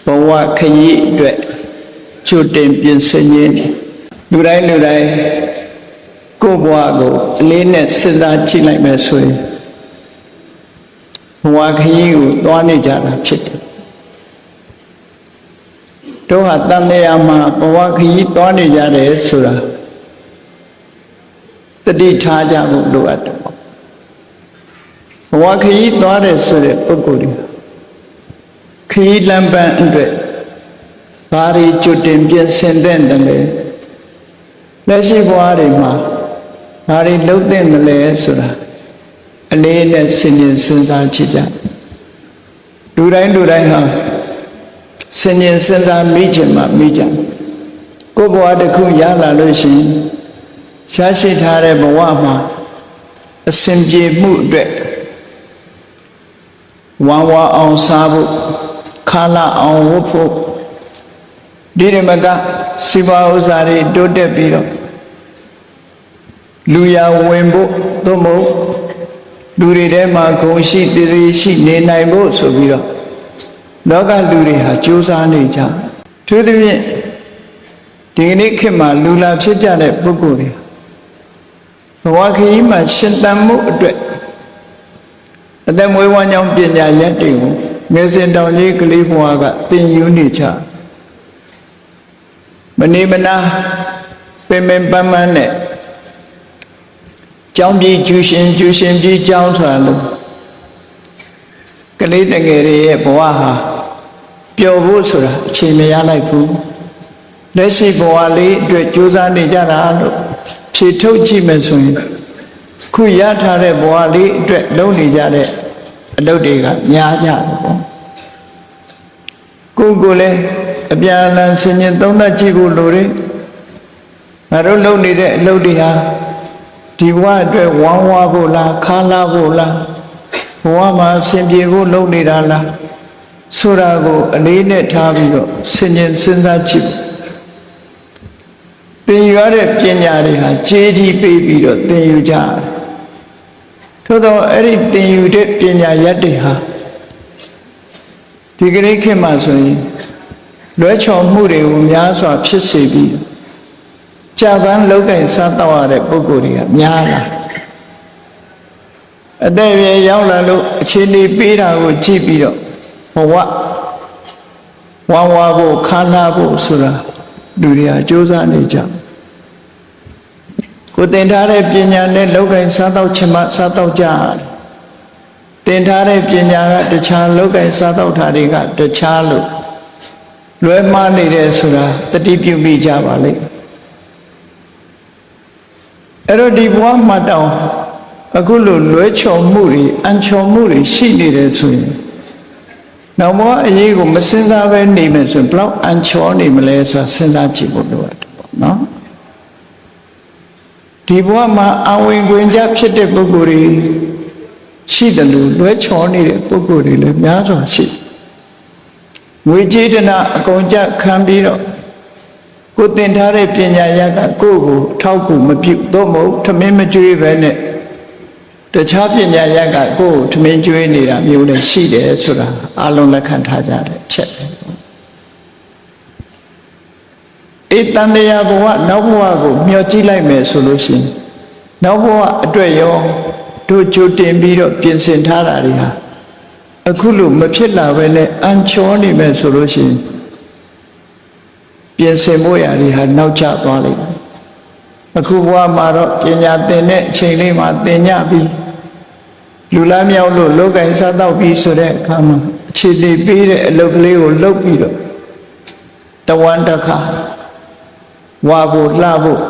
ဘဝခရီးအတွက်ကြိုတင်ပြင်ဆင်ခြင်းလူတိုင်းကိုယ့်ဘဝကိုအလေးနဲ့စဉ်းစားကြည့်လိုက်မယ်ဆိုရင်ဘဝခရီးကိုသွားနေကြတာဖြစ်တယ်တို့ဟာတန်တရားမှာဘဝခရီးသွားနေကြတယ်ဆိုတာတတိထားကြဖို့လိုအပ်တယ်ဘဝခရီးသွားတယ်ဆိုတဲ့ပုဂ္ဂိုလ်တွေခရီးလမ်းပန်းအတွက်ဘာတွေကြိုတင်ပြင်ဆင်တဲ့တယ်လဲလက်ရှိဘဝတွေမှာဘာတွေလုပ်တဲ့တယ်လဲဆိုတာအလေးနဲ့စဉ်းစားကြည့်ကြလူတိုင်းဟာစဉ်းစားမိချင်မှမိကြကိုယ်ဘဝတစ်ခုရလာလို့ရှိရင်ရှားရှိထားတဲ့ဘဝမှာအစဉ်ပြေမှုအတွက်ဝါအောင်စားဖို့ခါလာအောင်ဝတ်ဖို့ဒီဓမ္မကစိပါဥစ္စာတွေတိုးတက်ပြီးတော့လူရဝင်ဖို့သို့မဟုတ်လူတွေထဲမှာဂုဏ်ရှိတည်ရှိနေနိုင်ဖို့ဆိုပြီးတော့လောကလူတွေဟာကြိုးစားနေကြသူတို့ဖြင့်ဒီကနေ့ခေတ်မှာလူလာဖြစ်ကြတဲ့ပုဂ္ဂိုလ်တွေဘဝခရီးမှာရှင်သန်မှုအတွက်အသက်မွေးဝမ်းကြောင်းပညာရက်တွေကိုငယ်စဉ်တောင်ကြီးကလေးဘဝကသင်ယူနေကြမနေမနာပင်ပန်းနဲ့ကျောင်းပြည်ကျူရှင်ပြည်ကျောင်းဆိုတာလို့ကလေးတငယ်တွေရဲ့ဘဝဟာပျော်ဖို့ဆိုတာအချိန်မရလိုက်ဘူးလက်ရှိဘဝလေးအတွက်ကြိုးစားနေကြတာလို့ဖြေထုတ်ကြည့်မယ်ဆိုရင်ခုရထားတဲ့ဘဝလေးအတွက်လုပ်နေကြတဲ့အလုပ်တွေကများကြတယ်ပေါ့ကိုယ်လည်းအပြန်အလှန်ဆင်ញင်သုံးသပ်ကြည့်ဖို့လိုတယ်ငါတို့လုပ်နေတဲ့အလုပ်တွေဟာဒီဘဝအတွက်ဝမ်းဝါဖို့လားခါလာဖို့လားဘဝမှာဆင်ပြေဖို့လုပ်နေတာလားဆိုတာကိုအလေးနဲ့ထားပြီးတော့ဆင်ញင်စဉ်းစားကြည့်သင်ယူရတဲ့ပညာတွေဟာခြေကြီးပေးပြီးတော့သင်ယူကြတယ်ထို့သောအဲ့ဒီသင်ယူတဲ့ပညာရက်တွေဟာဒီကနေ့ခေတ်မှာဆိုရင်လွဲချော်မှုတွေကိုများစွာဖြစ်စေပြီးကြာပန်းလောက်ကင်စားတော့ရတဲ့ပုဂ္ဂိုလ်တွေကများလာအသက်အရွယ်ရောက်လာလို့အခြေအနေပေးတာကိုကြည့်ပြီးတော့ဘဝဝါဖို့ခါလာဖို့ဆိုတာလူတွေကကြိုးစားနေကြကိုသင်ထားတဲ့ပညာနဲ့လောက်ကင်စားတော့ချင်မှစားတော့ကြသင်ထားတဲ့ပညာကတခြားလောက်ကင်စားတော့တာတွေကတခြားလို့လွဲမှားနေတယ်ဆိုတာတတိပြုမိကြပါလိမ့်အဲ့တော့ဒီဘဝမှာတောင်အခုလိုလွဲချော်မှုတွေအန်ချော်မှုတွေရှိနေတယ်ဆိုရင်နောက်ဘဝအရေးကိုမစဉ်းစားပဲနေမယ်ဆိုရင်ဘလောက်အန်ချော်နေမလဲဆိုတာစဉ်းစားကြည့်ဖို့လိုတယ်ပေါ့နော်ဒီဘဝမှာအဝင်ခွင့်ကြဖြစ်တဲ့ပုဂ္ဂိုလ်တွေရှိတယ်လို့လွဲချော်နေတဲ့ပုဂ္ဂိုလ်တွေလည်းများစွာရှိငွေကြေးတနာအကုန်ကြခံပြီးတော့ကိုသင်ထားတဲ့ပညာရကကိုယ့်ကိုထောက်ကူမပြုသို့မဟုတ်ထမင်းမကျွေးပဲနဲ့တခြားပညာရကကိုယ့်ကိုထမင်းကျွေးနေတာမျိုးလည်းရှိတယ်ဆိုတာအလုံးလက်ခံထားကြတဲ့အချက်အေးတန်တရားဘဝနောက်ဘဝကိုမျှော်ကြည့်လိုက်မယ်ဆိုလို့ရှိရင်နောက်ဘဝအတွက်ရောတို့ကြိုတင်ပြီးတော့ပြင်ဆင်ထားတာတွေဟာအခုလို့မဖြစ်လာပဲနဲ့အန်ချောနေမယ်ဆိုလို့ရှိရင်ပြင်ဆင်ဖို့ရာတွေဟာနောက်ကျသွားလိမ့်မယ်အခုဘဝမှာတော့ပညာသင်တဲ့အချိန်လေးမှာသင်ညပြီးလူလားမြောက်လို့လောကင်စားတော့ပြီးဆိုတဲ့အခါမှာအခြေအနေပေးတဲ့အလုပ်ကလေးကိုလုပ်ပြီးတော့တဝမ်းတစ်ခါဝါဖို့လှဖို့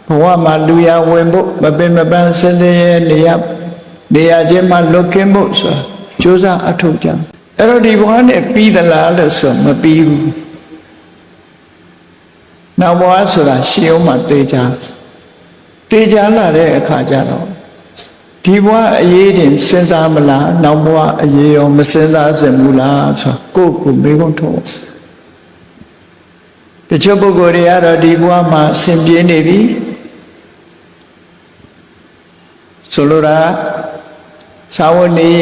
ဘဝမှာလူရဝင်ဖို့မပင်မပန်းစင်စင်ရဲ့နေရာချင်းမှာလွတ်ကင်းဖို့ဆိုတာကြိုးစားအထောက်ကြအဲ့တော့ဒီဘဝနဲ့ပြီးသလားလို့ဆိုမပြီးဘူးနောက်ဘဝဆိုတာရှေးအောင်မှတေချာလာတဲ့အခါကျတော့ဒီဘဝအရေးတင်စဉ်းစားမလားနောက်ဘဝအရေးရောမစဉ်းစားစင်ဘူးလားဆိုကိုယ့်ကိုမေးခွန်းထုတ်တချို့ပုဂ္ဂိုလ်တွေကတော့ဒီဘဝမှာဆင်ပြေနေပြီဆိုလိုတာသာဝနေ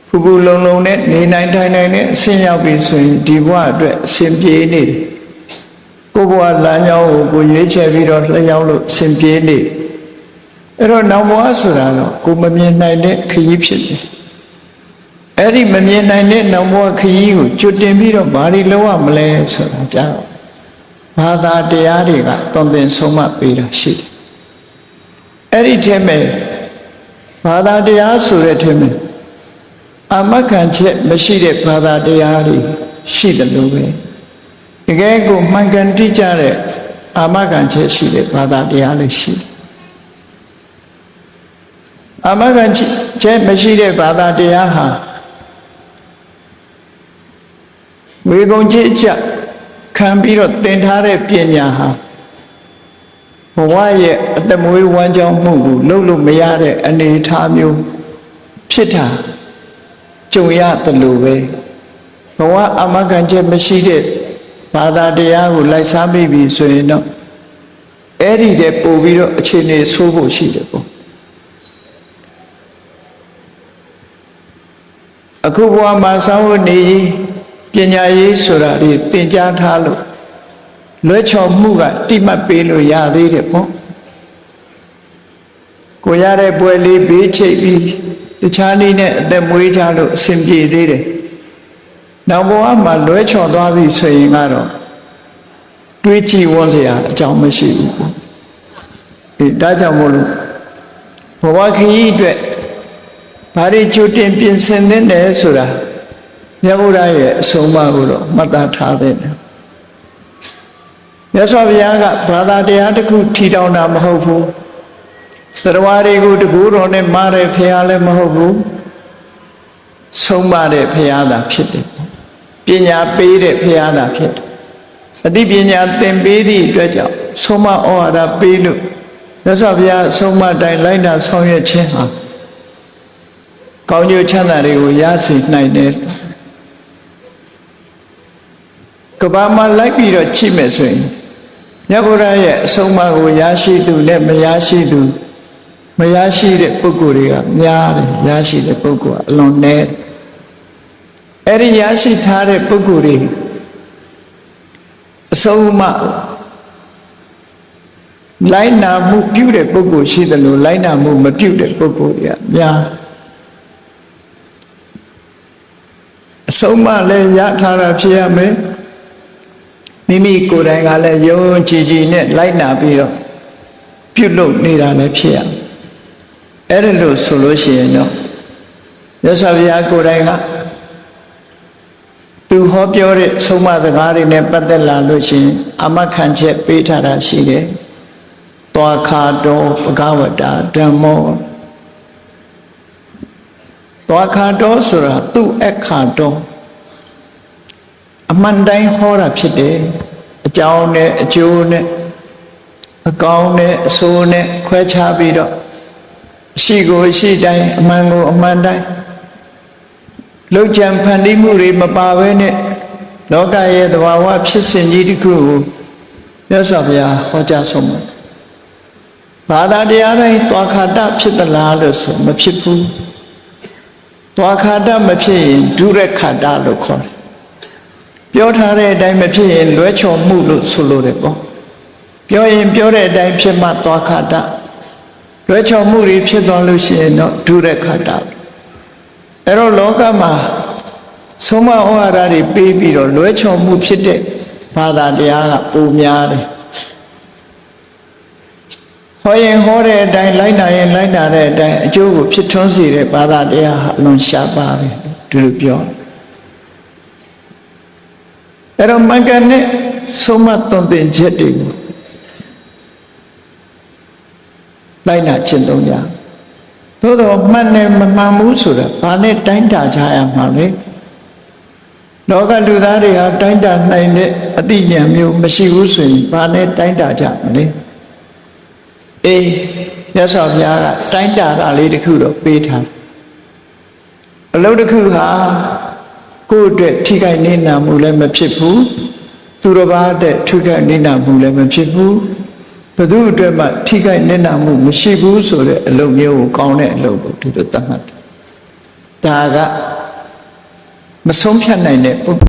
ဘ ဖူဖူလုံလုံနဲ့နေနိုင်ထိုင်နိုင်နဲ့အဆင်းရောက်ပြီဆိုရင်ဒီဘဝအတွက်အစဉ်ပြေနေတယ်ကိုယ်ဘဝလမ်းကြောင်းကိုကိုရွေးချယ်ပြီးတော့လျှောက်လို့အစဉ်ပြေနေအဲ့တော့နောက်ဘဝဆိုတာတော့ကိုမမြင်နိုင်တဲ့ခရီးဖြစ်တယ်အဲ့ဒီမမြင်နိုင်တဲ့နောက်ဘဝခရီးကိုကျွတ်တင်ပြီးတော့ဘာတွေလုပ်ရမလဲဆိုတာကြောင့်ဘာသာတရားတွေကတုံသင်ဆုံးမပေးတာရှိတယ်အဲ့ဒီထဲမှာဘာသာတရားဆိုတဲ့ထဲမှာအာမခံချက်မရှိတဲ့ဘာသာတရားတွေရှိတယ်လို့ပဲတကယ်ကိုမှန်ကန်တိကျတဲ့အာမခံချက်ရှိတဲ့ဘာသာတရားတွေရှိတယ်အာမခံချက်မရှိတဲ့ဘာသာတရားဟာဝေကုံจิตကြခံပြီးတော့သင်ထားတဲ့ပညာဟာဘဝရဲ့အတမွေးဝမ်းကြောင်းမှုကိုလုပ်လို့မရတဲ့အနေအထားမျိုးဖြစ်တာကြုံရတယ်လို့ပဲဘဝအာမခံချက်မရှိတဲ့ဘာသာတရားကိုလိုက်စားမိပြီဆိုရင်တော့အဲ့ဒီတည်းပို့ပြီးတော့အခြေအနေဆိုးဖို့ရှိတယ်ပေါ့အခုဘဝမှာစောင့်နေပညာရေးဆိုတာဒီသင်ကြားထားလို့လွဲချော်မှုကတိမှတ်ပေးလို့ရသေးတယ်ပေါ့ကိုရတဲ့ပွဲလေးဘေးချိတ်ပြီးတခြားနည်းနဲ့အသက်မွေးကြလို့အဆင်ပြေသေးတယ်နောက်ဘဝမှာလွဲချော်သွားပြီဆိုရင်ကတော့တွေးကြည့်ဝန်းစရာအကြောင်းမရှိဘူးပေါ့ဒါကြောင့်မို့လို့ဘဝခရီးအတွက်ဘာတွေကြိုတင်ပြင်ဆင်သင့်တယ်ဆိုတာမြတ်ဗုဒ္ဓရဲ့အဆုံးအမကိုတော့မှတ်သားထားသင့်တယ်မြတ်စွာဘုရားကဘာသာတရားတစ်ခုထီထောင်တာမဟုတ်ဘူးသတ္တဝါတွေကိုတကူတော်နဲ့မားတဲ့ဘုရားလည်းမဟုတ်ဘူးဆုံးမတဲ့ဘုရားသာဖြစ်တယ်ပညာပေးတဲ့ဘုရားသာဖြစ်တယ်အသိပညာသင်ပေးသည့်အတွက်ကြောင့်ဆုံးမဩဝါဒပေးလို့မြတ်စွာဘုရားဆုံးမတိုင်းလိုက်တာဆောင်ရွက်ခြင်းဟာကောင်းကျိုးချမ်းသာတွေကိုရရှိနိုင်တယ်ကဘာမှာလိုက်ပြီးတော့ချိမယ်ဆိုရင်မြတ်ဗုဒ္ဓရဲ့အဆုံးအမကိုရရှိသူနဲ့မရရှိသူမရရှိတဲ့ပုဂ္ဂိုလ်တွေကများတယ်ရရှိတဲ့ပုဂ္ဂိုလ်ကအလွန်နည်းအဲ့ဒီရရှိထားတဲ့ပုဂ္ဂိုလ်တွေအဆုံးအမလိုက်နာမှုပြုတဲ့ပုဂ္ဂိုလ်ရှိတယ်လို့လိုက်နာမှုမပြုတဲ့ပုဂ္ဂိုလ်တွေကများအဆုံးအမလည်းရထားတာဖြစ်ရမယ်မိမိကိုယ်တိုင်ကလည်းယုံကြည်ကြည်နဲ့လိုက်နာပြီးတော့ပြုလုပ်နေတာလည်းဖြစ်ရအဲ့ဒါလို့ဆိုလို့ရှိရင်တော့မြတ်စွာဘုရားကိုယ်တိုင်ကသူဟောပြောတဲ့ဆုံးမစကားတွေနဲ့ပတ်သက်လာလို့ရှိရင်အမခံချက်ပေးထားတာရှိတယ်။သွားခါတော်ဘဂဝတာဓမ္မောသွားခါတော်ဆိုတာသူ့အခါတော်အမှန်တိုင်းဟောတာဖြစ်တယ်အကြောင်းနဲ့အကျိုးနဲ့အကောင်းနဲ့အဆိုးနဲ့ခွဲခြားပြီးတော့ရှိကိုရှိတိုင်းအမှန်ကိုအမှန်တိုင်းလောက်ကြံဖန်တီးမှုတွေမပါဘဲနဲ့လောကရဲ့သဘာဝဖြစ်စဉ်ကြီးတစ်ခုကိုမြတ်စွာဘုရားဟောကြားဆုံးမှာဘာသာတရားတိုင်းသွားခါတဖြစ်သလားလို့ဆိုမဖြစ်ဘူးသွားခါတမဖြစ်ရင်ဒုရခါတလို့ခေါ်တယ်ပြောထားတဲ့အတိုင်းမဖြစ်ရင်လွဲချော်မှုလို့ဆိုလိုတယ်ပေါ့ပြောရင်ပြောတဲ့အတိုင်းဖြစ်မှသွားခါတလွဲချော်မှုတွေဖြစ်သွားလို့ရှိရင်တော့ဒုရခါတအဲ့တော့လောကမှာဆုံးမဩဝါဒတွေပေးပြီးတော့လွဲချော်မှုဖြစ်တဲ့ဘာသာတရားကပိုများတယ်ဟောရင်ဟောတဲ့အတိုင်းလိုက်နာရင်လိုက်နာတဲ့အတိုင်းအကျိုးကိုဖြစ်ထွန်းစေတဲ့ဘာသာတရားဟာအလွန်ရှားပါတယ်ဒီလိုပြောအဲ့တော့မင်္ဂန်နဲ့ဆုံးမသွန်သင်ချက်တွေကိုလိုက်နာကျင့်သုံးကြသို့တော့မှန်တယ်မမှန်ဘူးဆိုတာဘာနဲ့တိုင်းတာကြရမှာလဲလောကလူသားတွေဟာတိုင်းတာနိုင်တဲ့အသိဉာဏ်မျိုးမရှိဘူးဆိုရင်ဘာနဲ့တိုင်းတာကြမလဲအေးမြတ်စွာဘုရားကတိုင်းတာတာလေးတစ်ခုတော့ပေးထားအလုပ်တစ်ခုဟာကိုယ့်အတွက်ထိခိုက်နေနာမှုလည်းမဖြစ်ဘူးသူတစ်ပါးအတွက်ထိခိုက်နေနာမှုလည်းမဖြစ်ဘူးဘယ်သူအတွက်မှထိခိုက်နေနာမှုမရှိဘူးဆိုတဲ့အလုပ်မျိုးကိုကောင်းတဲ့အလုပ်ကိုဒီလိုသတ်မှတ်တယ်ဒါက ဆုံးဖြတ်နိုင်တဲ့ပုဂ္ဂိုလ်